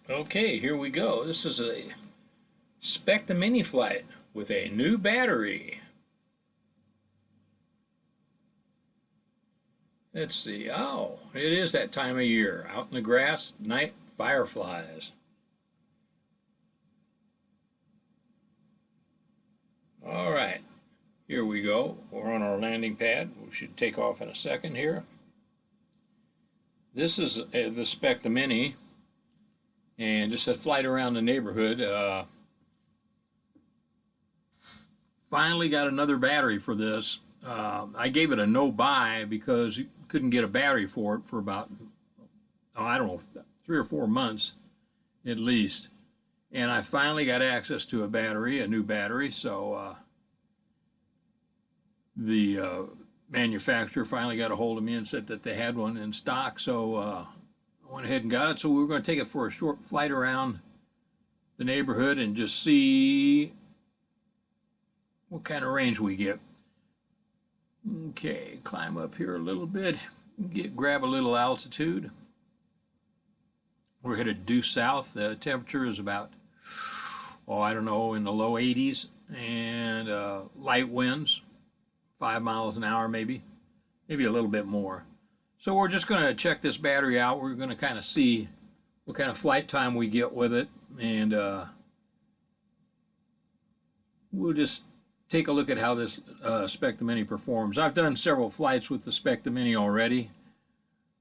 Okay, here we go. This is a Specta Mini flight with a new battery. Let's see. Oh, it is that time of year. Out in the grass, night fireflies. All right, here we go. We're on our landing pad. We should take off in a second here. This is the Specta Mini, and just a flight around the neighborhood. Finally got another battery for this. I gave it a no buy because you couldn't get a battery for it for about, I don't know, 3 or 4 months at least. And I finally got access to a battery, a new battery. So the manufacturer finally got a hold of me and said that they had one in stock. So I went ahead and got it. So we were going to take it for a short flight around the neighborhood and just see what kind of range we get. Okay, climb up here a little bit, grab a little altitude. We're headed due south. The temperature is about, I don't know, in the low 80s, and light winds, 5 miles an hour maybe a little bit more. So we're just going to check this battery out. We're going to kind of see what kind of flight time we get with it, and we'll just take a look at how this Specta Mini performs. I've done several flights with the Specta Mini already,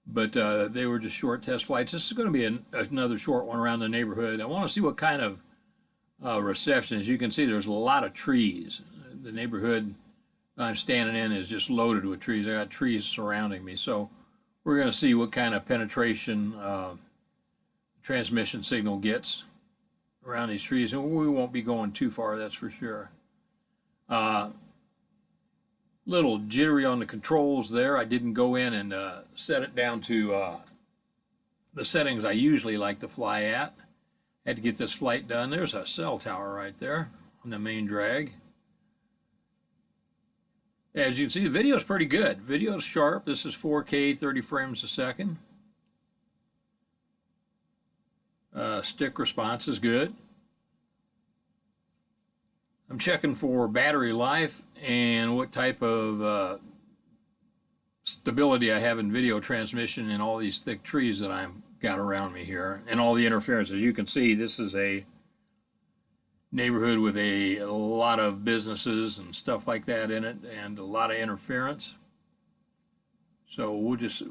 but they were just short test flights. This is going to be another short one around the neighborhood. I want to see what kind of reception. As you can see, there's a lot of trees. The neighborhood I'm standing in is just loaded with trees. I got trees surrounding me. So we're going to see what kind of penetration transmission signal gets around these trees. And we won't be going too far, that's for sure. Little jittery on the controls there. I didn't go in and set it down to the settings I usually like to fly at. Had to get this flight done. There's a cell tower right there on the main drag. As you can see, the video is pretty good. Video is sharp. This is 4K, 30 frames a second. Stick response is good. I'm checking for battery life and what type of stability I have in video transmission in all these thick trees that I've got around me here and all the interference. As you can see, this is a neighborhood with a lot of businesses and stuff like that in it and a lot of interference. So we'll just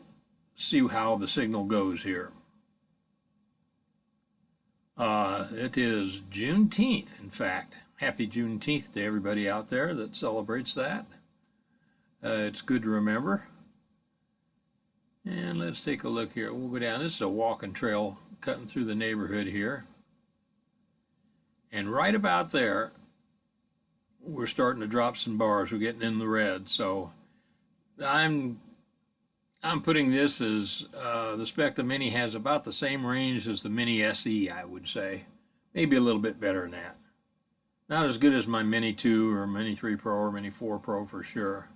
see how the signal goes here. It is Juneteenth, in fact. Happy Juneteenth to everybody out there that celebrates that. It's good to remember. And let's take a look here. We'll go down. This is a walking trail cutting through the neighborhood here. And right about there, we're starting to drop some bars. We're getting in the red. So I'm putting this as the Specta Mini has about the same range as the Mini SE, I would say. Maybe a little bit better than that. Not as good as my Mini 2 or Mini 3 Pro or Mini 4 Pro for sure.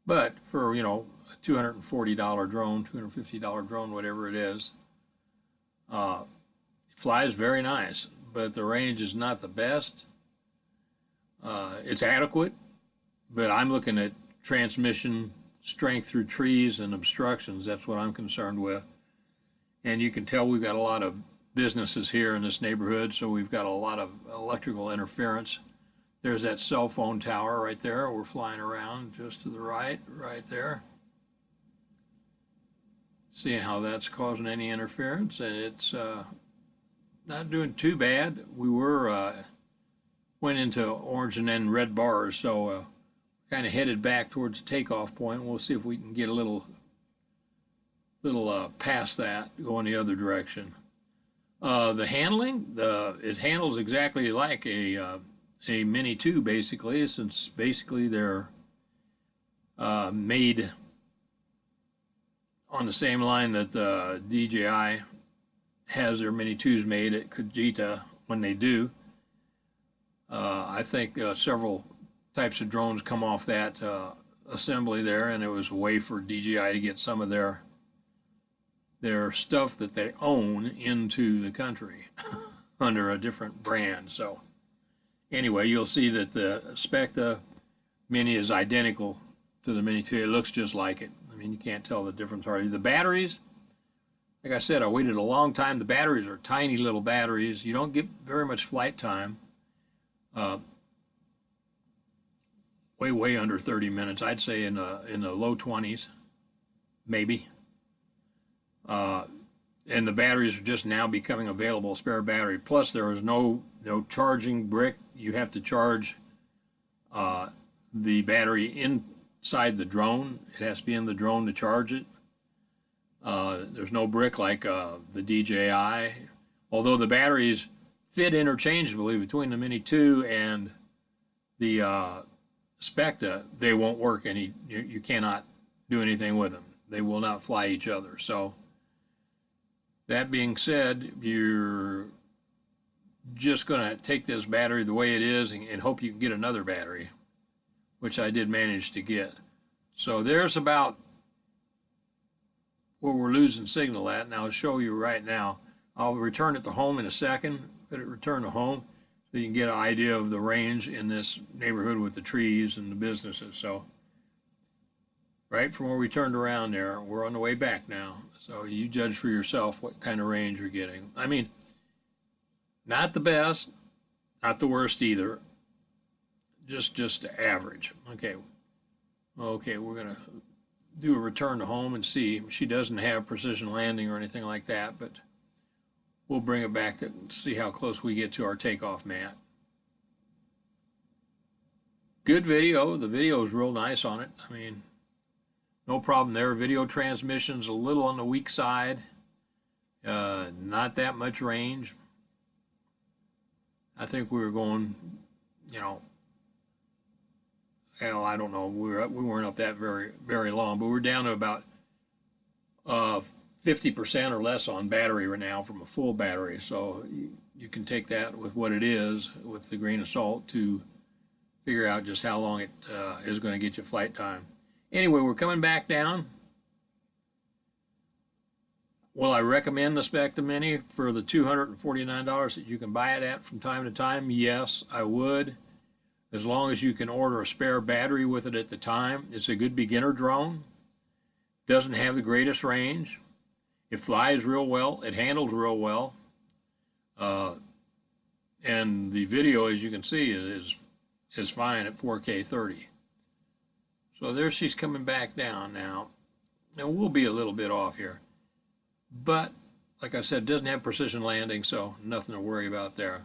But for, a $240 drone, $250 drone, whatever it is, it flies very nice. But the range is not the best. It's adequate, but I'm looking at transmission strength through trees and obstructions. That's what I'm concerned with. And you can tell we've got a lot of businesses here in this neighborhood, so we've got a lot of electrical interference. There's that cell phone tower right there. We're flying around just to the right there. Seeing how that's causing any interference, and it's not doing too bad. We went into orange and then red bars, so kind of headed back towards the takeoff point. We'll see if we can get a little past that, going the other direction. The handling, it handles exactly like a Mini 2 basically, since basically they're made on the same line that DJI has their Mini 2s made at Kajita when they do. I think several types of drones come off that assembly there, and it was a way for DJI to get some of their their stuff that they own into the country under a different brand. So anyway, you'll see that the Specta Mini is identical to the Mini 2. It looks just like it. I mean, you can't tell the difference hardly. The batteries, like I said, I waited a long time. The batteries are tiny little batteries. You don't get very much flight time. Way under 30 minutes. I'd say in the low 20s, maybe. And the batteries are just now becoming available, spare battery. Plus, there is no charging brick. You have to charge the battery inside the drone. It has to be in the drone to charge it. There's no brick like the DJI. Although the batteries fit interchangeably between the Mini 2 and the Specta, they won't work you cannot do anything with them. They will not fly each other. So that being said, you're just going to take this battery the way it is and hope you can get another battery, which I did manage to get. So there's about where we're losing signal at, and I'll show you right now. I'll return it to home in a second. Let it return to home so you can get an idea of the range in this neighborhood with the trees and the businesses. So right from where we turned around there, we're on the way back now. So you judge for yourself what kind of range you're getting. I mean, not the best, not the worst either. Just average. Okay, we're gonna do a return to home and see. She doesn't have precision landing or anything like that, but we'll bring it back and see how close we get to our takeoff mat. Good video. The video is real nice on it. I mean, no problem there. Video transmission's a little on the weak side. Not that much range. I think we were going, hell, I don't know. We weren't up that very long, but we're down to about 50% or less on battery right now from a full battery. So you can take that with what it is, with the grain of salt, to figure out just how long it is going to get you flight time. Anyway, we're coming back down. Will I recommend the Specta Mini for the $249 that you can buy it at from time to time? Yes, I would. As long as you can order a spare battery with it at the time. It's a good beginner drone. Doesn't have the greatest range. It flies real well. It handles real well. And the video, as you can see, is fine at 4K 30. So there she's coming back down now. And we'll be a little bit off here. But, like I said, doesn't have precision landing, so nothing to worry about there.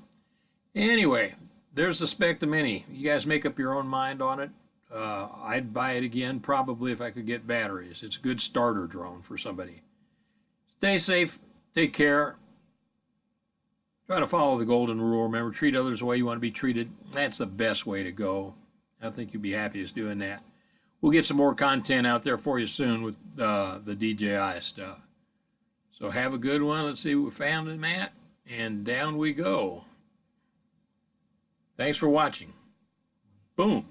Anyway, there's the Specta Mini. You guys make up your own mind on it. I'd buy it again, probably if I could get batteries. It's a good starter drone for somebody. Stay safe. Take care. Try to follow the golden rule. Remember, treat others the way you want to be treated. That's the best way to go. I think you'd be happiest doing that. We'll get some more content out there for you soon with the DJI stuff. So have a good one. Let's see what we found in that. And down we go. Thanks for watching. Boom.